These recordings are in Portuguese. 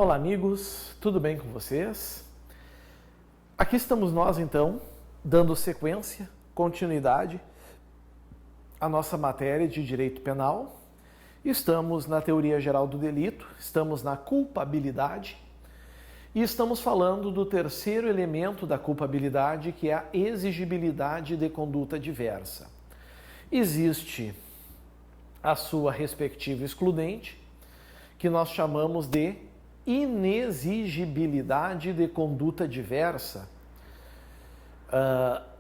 Olá amigos, tudo bem com vocês? Aqui estamos nós então, dando sequência, continuidade à nossa matéria de direito penal. Estamos na teoria geral do delito, estamos na culpabilidade e estamos falando do terceiro elemento da culpabilidade, que é a exigibilidade de conduta diversa. Existe a sua respectiva excludente, que nós chamamos de inexigibilidade de conduta diversa.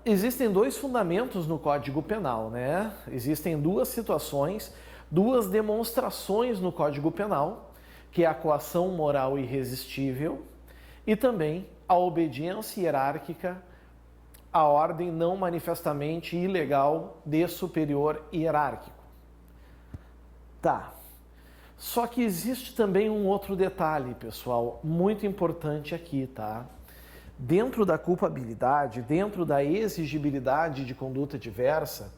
Existem dois fundamentos no Código Penal, né? Existem duas situações, duas demonstrações no Código Penal, que é a coação moral irresistível e também a obediência hierárquica à ordem não manifestamente ilegal de superior hierárquico. Tá. Só que existe também um outro detalhe, pessoal, muito importante aqui, tá? Dentro da culpabilidade, dentro da exigibilidade de conduta diversa,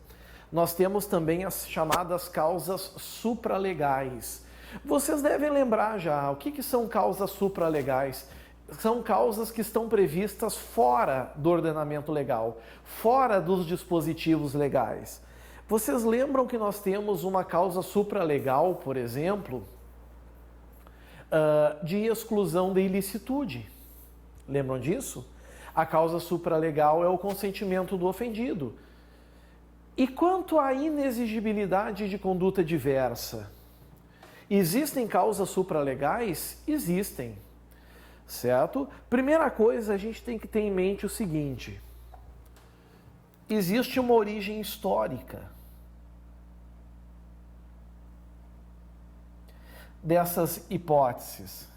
nós temos também as chamadas causas supralegais. Vocês devem lembrar já, o que são causas supralegais? São causas que estão previstas fora do ordenamento legal, fora dos dispositivos legais. Vocês lembram que nós temos uma causa supralegal, por exemplo, de exclusão de ilicitude? Lembram disso? A causa supralegal é o consentimento do ofendido. E quanto à inexigibilidade de conduta diversa? Existem causas supralegais? Existem. Certo? Primeira coisa, a gente tem que ter em mente o seguinte: existe uma origem histórica dessas hipóteses.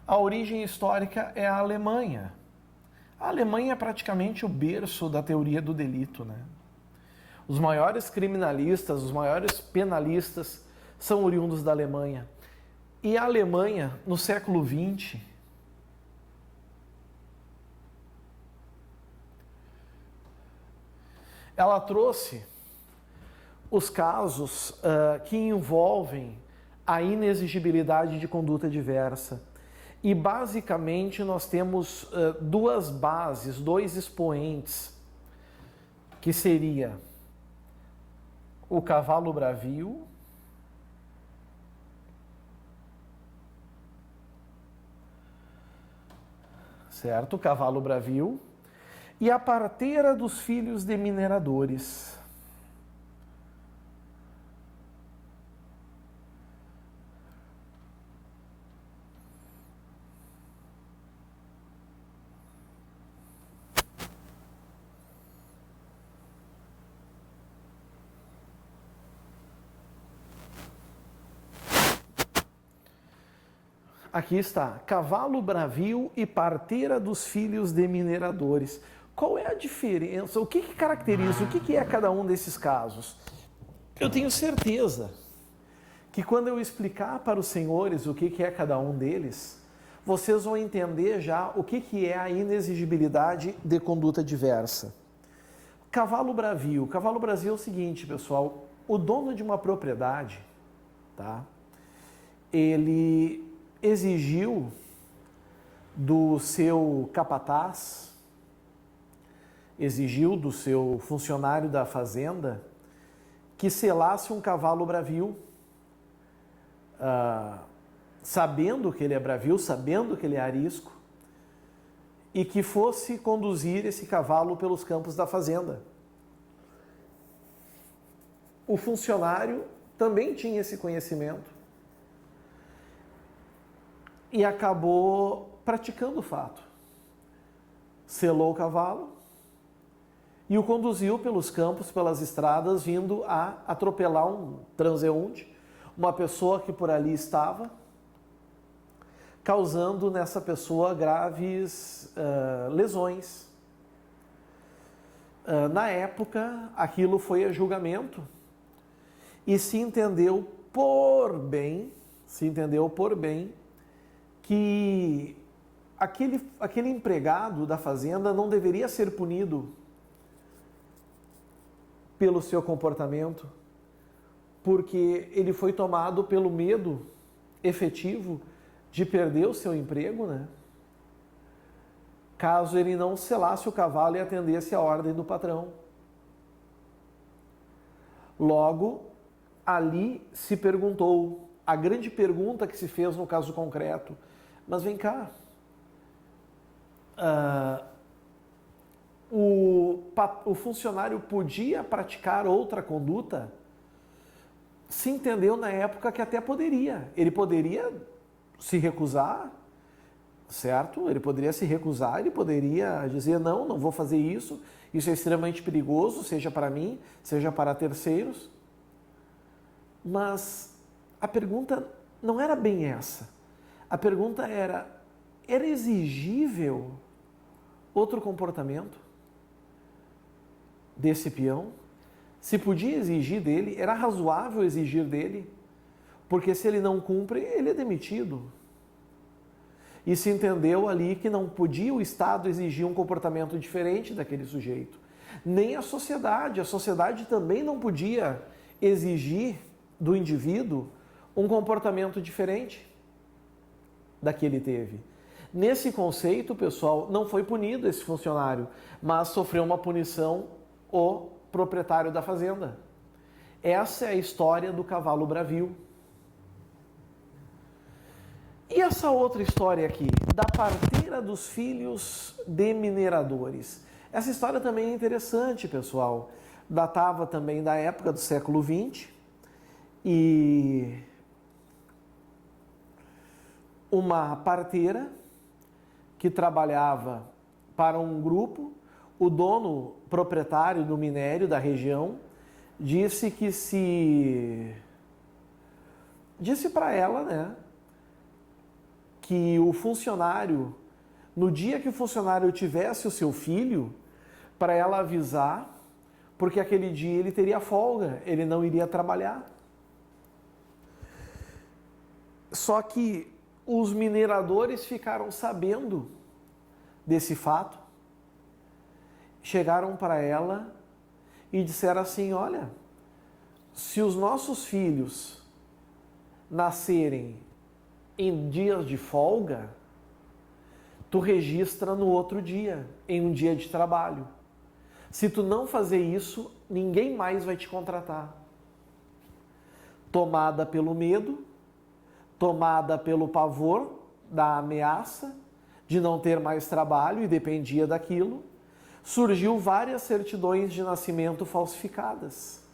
A origem histórica é a Alemanha. A Alemanha é praticamente o berço da teoria do delito, né? Os maiores criminalistas, os maiores penalistas são oriundos da Alemanha. E a Alemanha, no século XX, ela trouxe os casos que envolvem a inexigibilidade de conduta diversa. E basicamente nós temos duas bases, dois expoentes, que seria o cavalo bravio certo? O cavalo bravio e a parteira dos filhos de mineradores. Aqui está, cavalo bravio e parteira dos filhos de mineradores. Qual é a diferença? O que caracteriza? O que é cada um desses casos? Eu tenho certeza que quando eu explicar para os senhores o que é cada um deles, vocês vão entender já o que é a inexigibilidade de conduta diversa. Cavalo bravio. Cavalo bravio é o seguinte, pessoal. O dono de uma propriedade, tá? Ele exigiu do seu capataz, exigiu do seu funcionário da fazenda que selasse um cavalo bravio, sabendo que ele é bravio, sabendo que ele é arisco, e que fosse conduzir esse cavalo pelos campos da fazenda. O funcionário também tinha esse conhecimento e acabou praticando o fato. Selou o cavalo e o conduziu pelos campos, pelas estradas, vindo a atropelar um transeunte, uma pessoa que por ali estava, causando nessa pessoa graves lesões. Na época, aquilo foi a julgamento e se entendeu por bem que aquele empregado da fazenda não deveria ser punido pelo seu comportamento, porque ele foi tomado pelo medo efetivo de perder o seu emprego, né? Caso ele não selasse o cavalo e atendesse a ordem do patrão. Logo, ali se perguntou, a grande pergunta que se fez no caso concreto, mas vem cá, o funcionário podia praticar outra conduta? Se entendeu na época que até poderia. Ele poderia se recusar, certo? Ele poderia se recusar, ele poderia dizer, não, não vou fazer isso é extremamente perigoso, seja para mim, seja para terceiros. Mas a pergunta não era bem essa. A pergunta era exigível outro comportamento desse peão? Se podia exigir dele, era razoável exigir dele, porque se ele não cumpre, ele é demitido. E se entendeu ali que não podia o Estado exigir um comportamento diferente daquele sujeito. Nem a sociedade também não podia exigir do indivíduo um comportamento diferente da que ele teve. Nesse conceito, pessoal, não foi punido esse funcionário, mas sofreu uma punição o proprietário da fazenda. Essa é a história do cavalo bravio. E essa outra história aqui, da parteira dos filhos de mineradores. Essa história também é interessante, pessoal. Datava também da época do século XX e uma parteira que trabalhava para um grupo, o dono proprietário do minério da região disse para ela, né, que o funcionário, no dia que o funcionário tivesse o seu filho, para ela avisar, porque aquele dia ele teria folga, ele não iria trabalhar. Só que os mineradores ficaram sabendo desse fato, chegaram para ela e disseram assim, olha, se os nossos filhos nascerem em dias de folga, tu registra no outro dia, em um dia de trabalho. Se tu não fazer isso, ninguém mais vai te contratar. Tomada pelo medo, tomada pelo pavor da ameaça de não ter mais trabalho e dependia daquilo, surgiu várias certidões de nascimento falsificadas.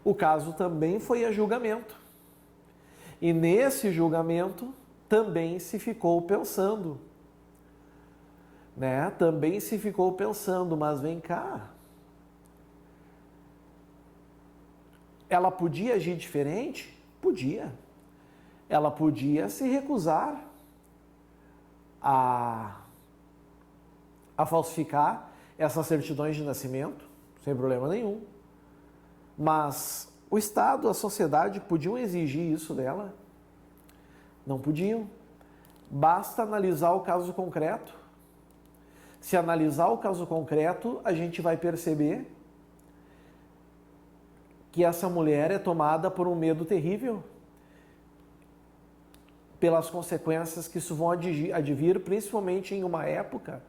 O caso também foi a julgamento. E nesse julgamento também se ficou pensando, né? Também se ficou pensando, mas vem cá. Ela podia agir diferente? Podia. Ela podia se recusar a falsificar essas certidões de nascimento, sem problema nenhum. Mas o Estado, a sociedade podiam exigir isso dela? Não podiam. Basta analisar o caso concreto. Se analisar o caso concreto, a gente vai perceber que essa mulher é tomada por um medo terrível, pelas consequências que isso vão advir, principalmente em uma época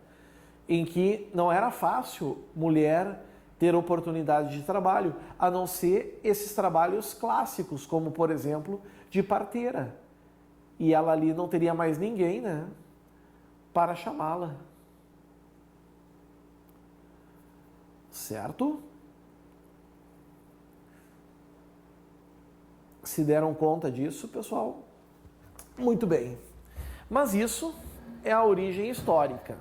em que não era fácil mulher ter oportunidade de trabalho, a não ser esses trabalhos clássicos, como, por exemplo, de parteira. E ela ali não teria mais ninguém, né, para chamá-la. Certo? Se deram conta disso, pessoal? Muito bem. Mas isso é a origem histórica.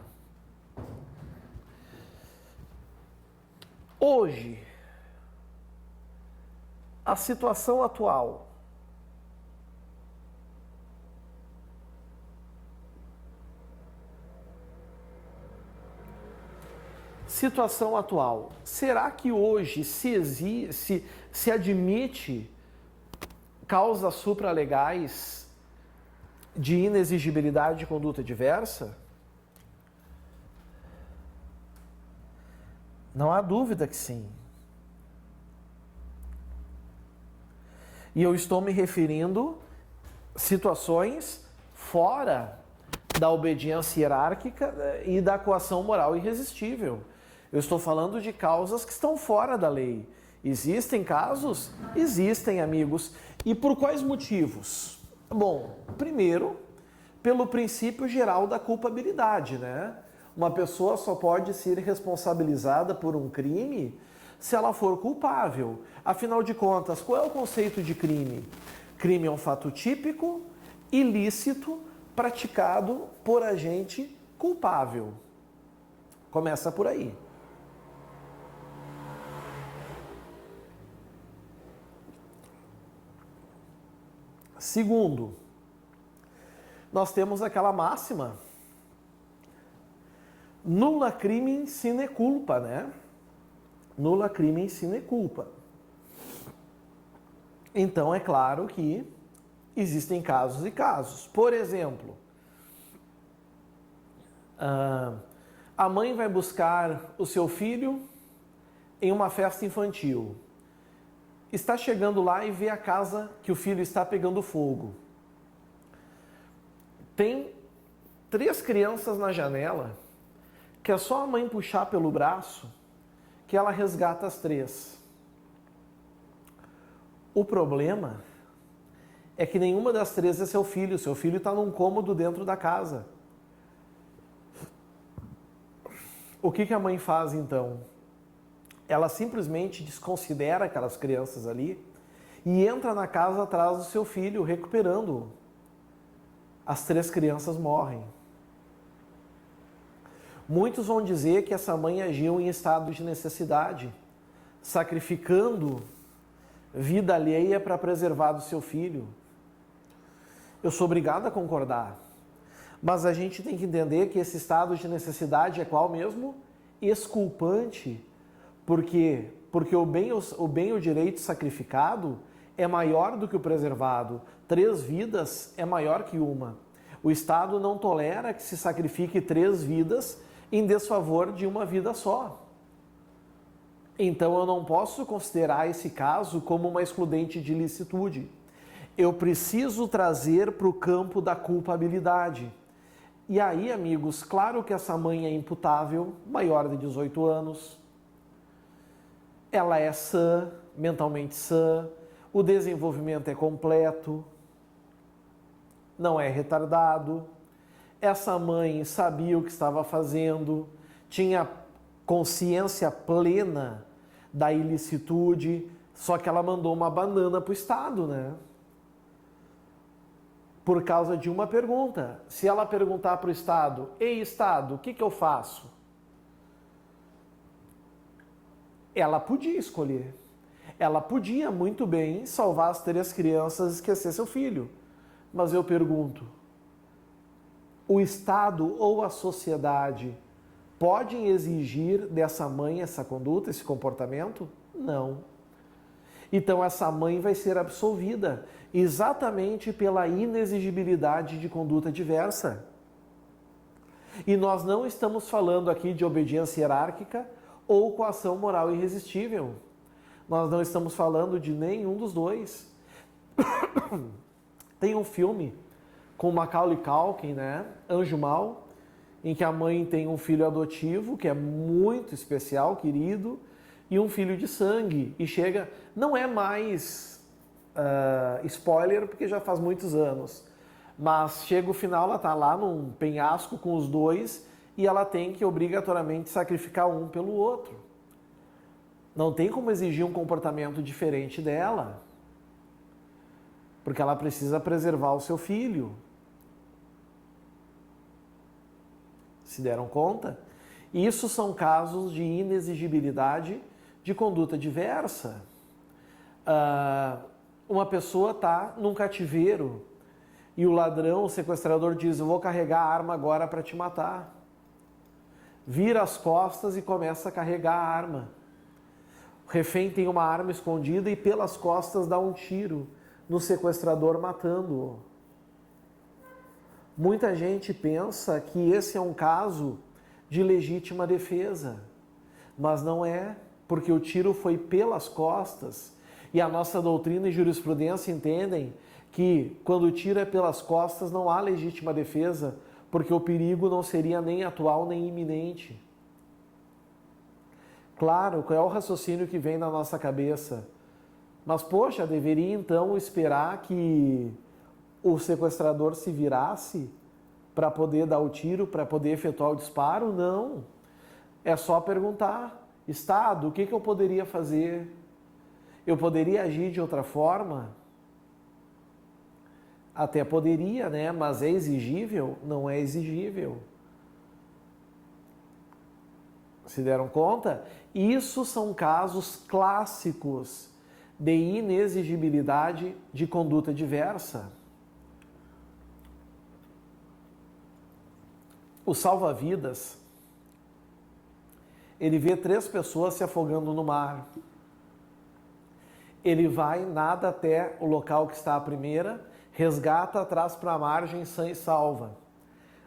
Hoje, a situação atual. Situação atual. Será que hoje se admite causas supralegais de inexigibilidade de conduta diversa? Não há dúvida que sim. E eu estou me referindo a situações fora da obediência hierárquica e da coação moral irresistível. Eu estou falando de causas que estão fora da lei. Existem casos? Existem, amigos. E por quais motivos? Bom, primeiro, pelo princípio geral da culpabilidade, né? Uma pessoa só pode ser responsabilizada por um crime se ela for culpável. Afinal de contas, qual é o conceito de crime? Crime é um fato típico, ilícito, praticado por agente culpável. Começa por aí. Segundo, nós temos aquela máxima, nulla crimen sine culpa, né? Nulla crimen sine culpa. Então, é claro que existem casos e casos. Por exemplo, a mãe vai buscar o seu filho em uma festa infantil. Está chegando lá e vê a casa que o filho está pegando fogo. Tem 3 crianças na janela, que é só a mãe puxar pelo braço que ela resgata as 3. O problema é que nenhuma das 3 é seu filho está num cômodo dentro da casa. O que a mãe faz então? Ela simplesmente desconsidera aquelas crianças ali e entra na casa atrás do seu filho, recuperando-o. As 3 crianças morrem. Muitos vão dizer que essa mãe agiu em estado de necessidade, sacrificando vida alheia para preservar do seu filho. Eu sou obrigado a concordar. Mas a gente tem que entender que esse estado de necessidade é qual mesmo? Exculpante. Por quê? Porque o bem e o direito sacrificado é maior do que o preservado. 3 vidas é maior que uma. O Estado não tolera que se sacrifique 3 vidas em desfavor de uma vida só. Então eu não posso considerar esse caso como uma excludente de ilicitude. Eu preciso trazer para o campo da culpabilidade. E aí, amigos, claro que essa mãe é imputável, maior de 18 anos. Ela é sã, mentalmente sã, o desenvolvimento é completo, não é retardado. Essa mãe sabia o que estava fazendo, tinha consciência plena da ilicitude, só que ela mandou uma banana para o Estado, né? Por causa de uma pergunta. Se ela perguntar para o Estado, ei Estado, o que eu faço? Ela podia escolher. Ela podia muito bem salvar as 3 crianças e esquecer seu filho. Mas eu pergunto, o Estado ou a sociedade podem exigir dessa mãe essa conduta, esse comportamento? Não. Então essa mãe vai ser absolvida exatamente pela inexigibilidade de conduta diversa. E nós não estamos falando aqui de obediência hierárquica ou coação moral irresistível. Nós não estamos falando de nenhum dos dois. Tem um filme com Macaulay Culkin, né? Anjo Mal, em que a mãe tem um filho adotivo, que é muito especial, querido, e um filho de sangue. E chega... Não é mais spoiler, porque já faz muitos anos. Mas chega o final, ela está lá num penhasco com os 2 e ela tem que obrigatoriamente sacrificar um pelo outro. Não tem como exigir um comportamento diferente dela, porque ela precisa preservar o seu filho. Se deram conta? Isso são casos de inexigibilidade de conduta diversa. Uma pessoa está num cativeiro e o ladrão, o sequestrador diz, eu vou carregar a arma agora para te matar. Vira as costas e começa a carregar a arma. O refém tem uma arma escondida e pelas costas dá um tiro no sequestrador, matando-o. Muita gente pensa que esse é um caso de legítima defesa, mas não é, porque o tiro foi pelas costas E a nossa doutrina e jurisprudência entendem que quando o tiro é pelas costas não há legítima defesa, porque o perigo não seria nem atual nem iminente. Claro, qual é o raciocínio que vem na nossa cabeça? Mas, poxa, deveria então esperar que o sequestrador se virasse para poder dar o tiro, para poder efetuar o disparo? Não. É só perguntar: Estado, o que eu poderia fazer? Eu poderia agir de outra forma? Até poderia, né? Mas é exigível? Não é exigível. Se deram conta? Isso são casos clássicos de inexigibilidade de conduta diversa. O salva-vidas, ele vê 3 pessoas se afogando no mar. Ele vai, nada até o local que está a primeira, resgata, traz para a margem sã e salva.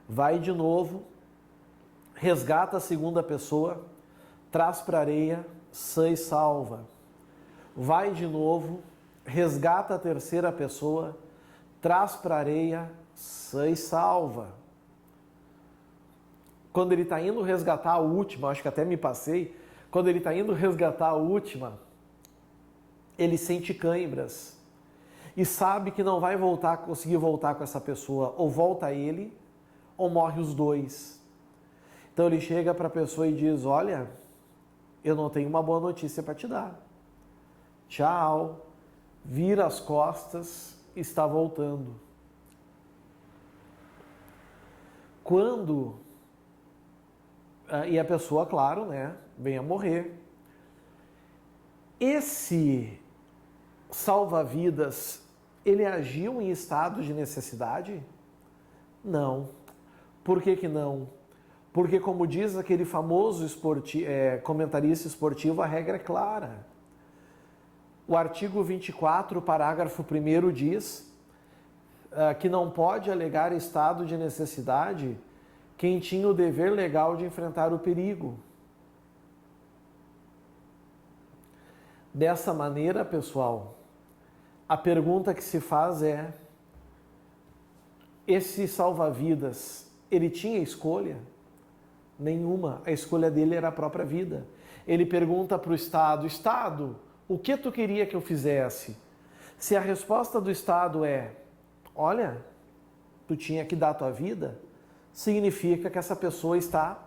Vai de novo, resgata a segunda pessoa, traz para a areia, sã e salva. Vai de novo, resgata a terceira pessoa, traz para a areia, sã e salva. Quando ele está indo resgatar a última, acho que até me passei, quando ele está indo resgatar a última, ele sente câimbras e sabe que não vai conseguir voltar com essa pessoa, ou volta ele, ou morre os dois. Então ele chega para a pessoa e diz: olha, eu não tenho uma boa notícia para te dar. Tchau, vira as costas, está voltando. E a pessoa, claro, né, vem a morrer. Esse salva-vidas, ele agiu em estado de necessidade? Não. Por que não? Porque, como diz aquele famoso comentarista esportivo, a regra é clara. O artigo 24, parágrafo 1º diz que não pode alegar estado de necessidade quem tinha o dever legal de enfrentar o perigo. Dessa maneira, pessoal, a pergunta que se faz é: esse salva-vidas, ele tinha escolha? Nenhuma. A escolha dele era a própria vida. Ele pergunta para o Estado: Estado, o que tu queria que eu fizesse? Se a resposta do Estado é: olha, tu tinha que dar tua vida, significa que essa pessoa está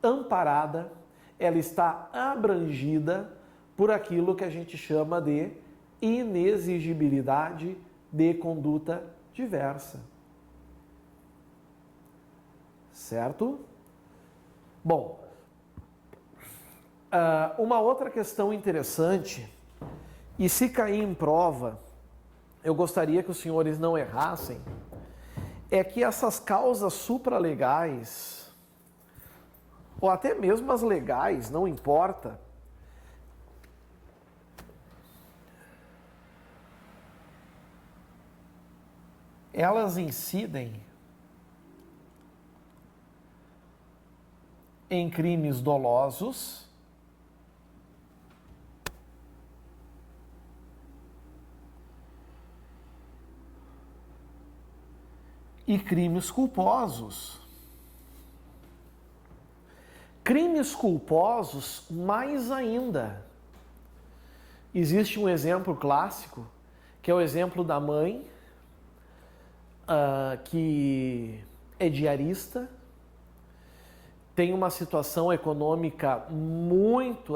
amparada, ela está abrangida por aquilo que a gente chama de inexigibilidade de conduta diversa. Certo? Bom, uma outra questão interessante, e se cair em prova, eu gostaria que os senhores não errassem, é que essas causas supralegais, ou até mesmo as legais, não importa, elas incidem em crimes dolosos e crimes culposos. Crimes culposos, mais ainda. Existe um exemplo clássico, que é o exemplo da mãe, que é diarista, tem uma situação econômica muito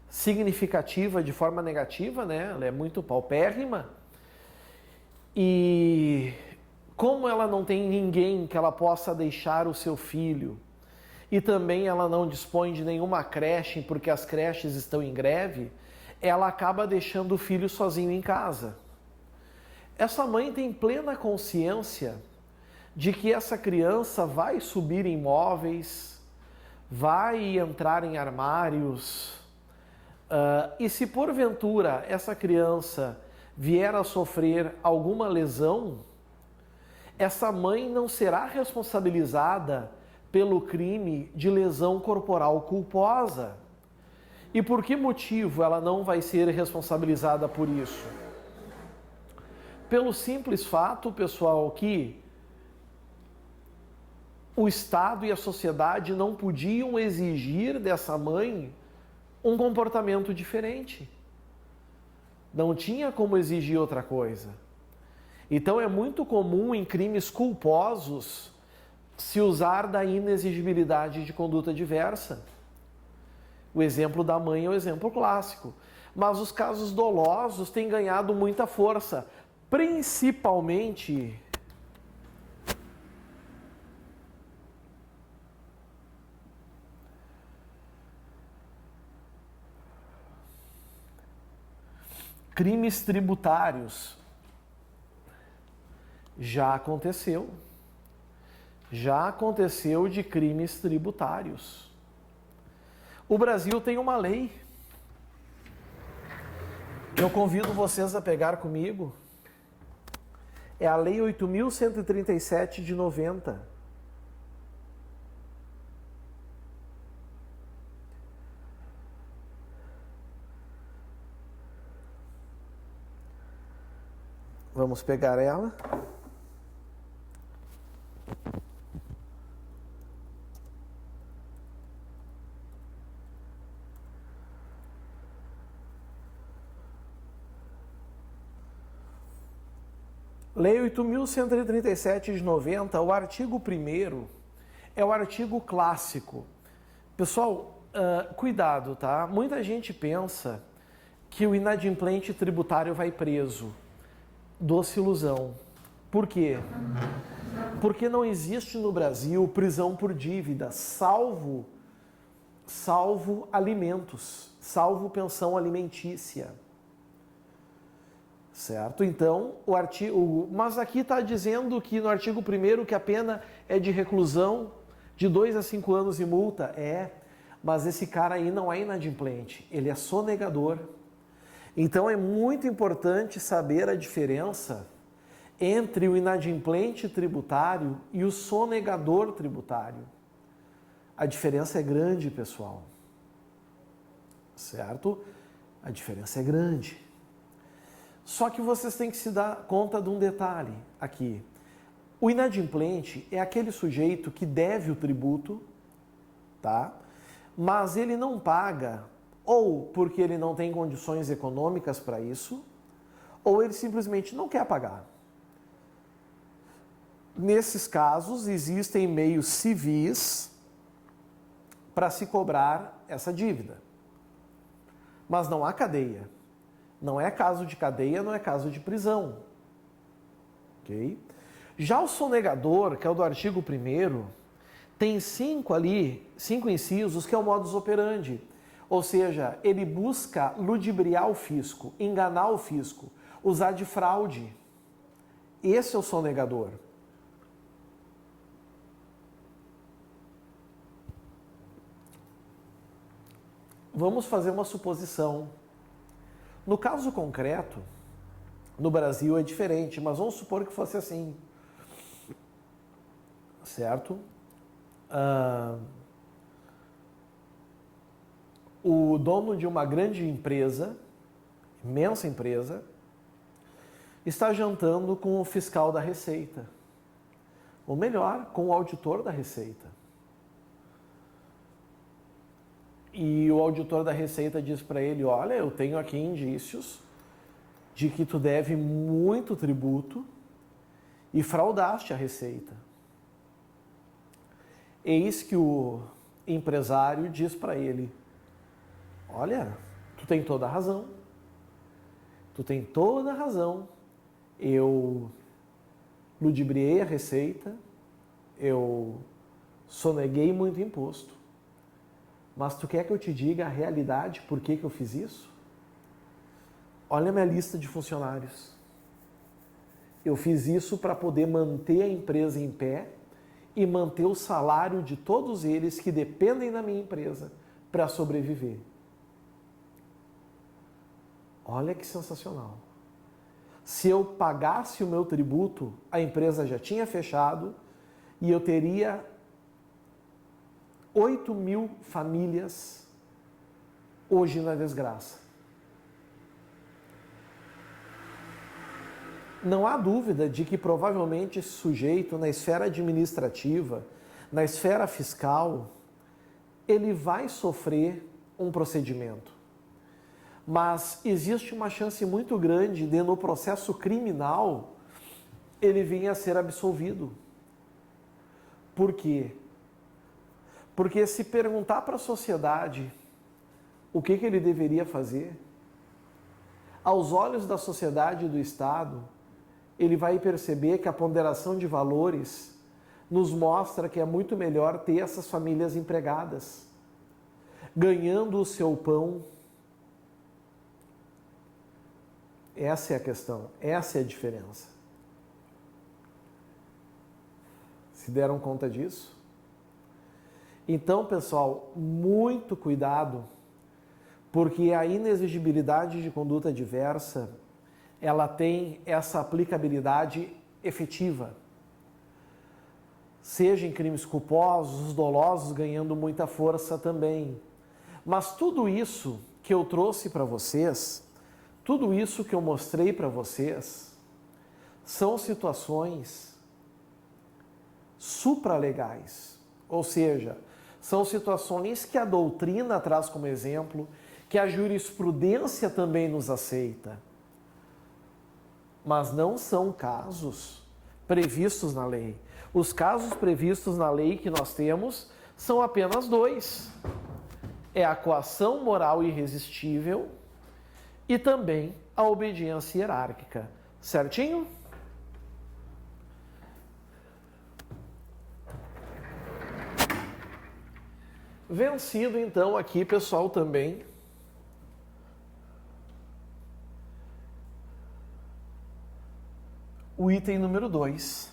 significativa de forma negativa, né? Ela é muito paupérrima. E como ela não tem ninguém que ela possa deixar o seu filho, e também ela não dispõe de nenhuma creche, porque as creches estão em greve, ela acaba deixando o filho sozinho em casa. Essa mãe tem plena consciência de que essa criança vai subir em móveis, vai entrar em armários, e se porventura essa criança vier a sofrer alguma lesão, essa mãe não será responsabilizada pelo crime de lesão corporal culposa. E por que motivo ela não vai ser responsabilizada por isso? Pelo simples fato, pessoal, que o Estado e a sociedade não podiam exigir dessa mãe um comportamento diferente. Não tinha como exigir outra coisa. Então é muito comum em crimes culposos se usar da inexigibilidade de conduta diversa. O exemplo da mãe é o exemplo clássico. Mas os casos dolosos têm ganhado muita força, principalmente crimes tributários. Já aconteceu de crimes tributários. O Brasil tem uma lei. Eu convido vocês a pegar comigo. É a Lei 8.137 de 90. Vamos pegar ela. Lei 8.137 de 90, o artigo 1º é o artigo clássico. Pessoal, cuidado, tá? Muita gente pensa que o inadimplente tributário vai preso. Doce ilusão. Por quê? Porque não existe no Brasil prisão por dívida, salvo alimentos, salvo pensão alimentícia. Certo? Então, mas aqui está dizendo que no artigo 1º que a pena é de reclusão de 2 a 5 anos e multa. Mas esse cara aí não é inadimplente, ele é sonegador. Então é muito importante saber a diferença entre o inadimplente tributário e o sonegador tributário. A diferença é grande, pessoal. Certo? A diferença é grande. Só que vocês têm que se dar conta de um detalhe aqui. O inadimplente é aquele sujeito que deve o tributo, tá? Mas ele não paga, ou porque ele não tem condições econômicas para isso, ou ele simplesmente não quer pagar. Nesses casos, existem meios civis para se cobrar essa dívida. Mas não há cadeia. Não é caso de cadeia, não é caso de prisão. Ok? Já o sonegador, que é o do artigo 1º, tem 5 incisos, que é o modus operandi. Ou seja, ele busca ludibriar o fisco, enganar o fisco, usar de fraude. Esse é o sonegador. Vamos fazer uma suposição. No caso concreto, no Brasil é diferente, mas vamos supor que fosse assim. Certo? O dono de uma grande empresa, imensa empresa, está jantando com o fiscal da Receita. Ou melhor, com o auditor da Receita. E o auditor da Receita diz para ele, olha, eu tenho aqui indícios de que tu deve muito tributo e fraudaste a Receita. Eis que o empresário diz para ele, olha, tu tem toda a razão. Tu tem toda a razão. Eu ludibriei a Receita, eu soneguei muito imposto. Mas tu quer que eu te diga a realidade por que eu fiz isso? Olha a minha lista de funcionários. Eu fiz isso para poder manter a empresa em pé e manter o salário de todos eles que dependem da minha empresa para sobreviver. Olha que sensacional. Se eu pagasse o meu tributo, a empresa já tinha fechado e eu teria 8.000 famílias hoje na desgraça. Não há dúvida de que provavelmente esse sujeito, na esfera administrativa, na esfera fiscal, ele vai sofrer um procedimento. Mas existe uma chance muito grande de, no processo criminal, ele venha a ser absolvido. Por quê? Porque se perguntar para a sociedade o que ele deveria fazer, aos olhos da sociedade e do Estado, ele vai perceber que a ponderação de valores nos mostra que é muito melhor ter essas famílias empregadas, ganhando o seu pão. Essa é a questão, essa é a diferença. Se deram conta disso? Então, pessoal, muito cuidado, porque a inexigibilidade de conduta diversa, ela tem essa aplicabilidade efetiva. Seja em crimes culposos, dolosos, ganhando muita força também. Mas tudo isso que eu trouxe para vocês, tudo isso que eu mostrei para vocês, são situações supralegais. Ou seja, são situações que a doutrina traz como exemplo, que a jurisprudência também nos aceita. Mas não são casos previstos na lei. Os casos previstos na lei que nós temos são apenas dois. É a coação moral irresistível e também a obediência hierárquica. Certinho? Vencido então aqui, pessoal, também o item número 2.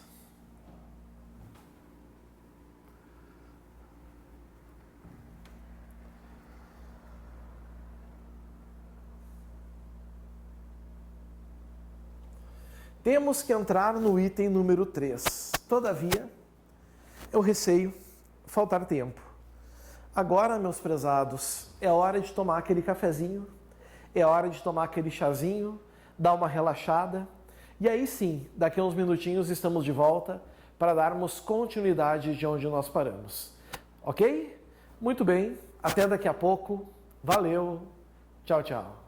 Temos que entrar no item número 3. Todavia, eu receio faltar tempo. Agora, meus prezados, é hora de tomar aquele cafezinho, é hora de tomar aquele chazinho, dar uma relaxada. E aí sim, daqui a uns minutinhos estamos de volta para darmos continuidade de onde nós paramos. Ok? Muito bem, até daqui a pouco. Valeu, tchau, tchau.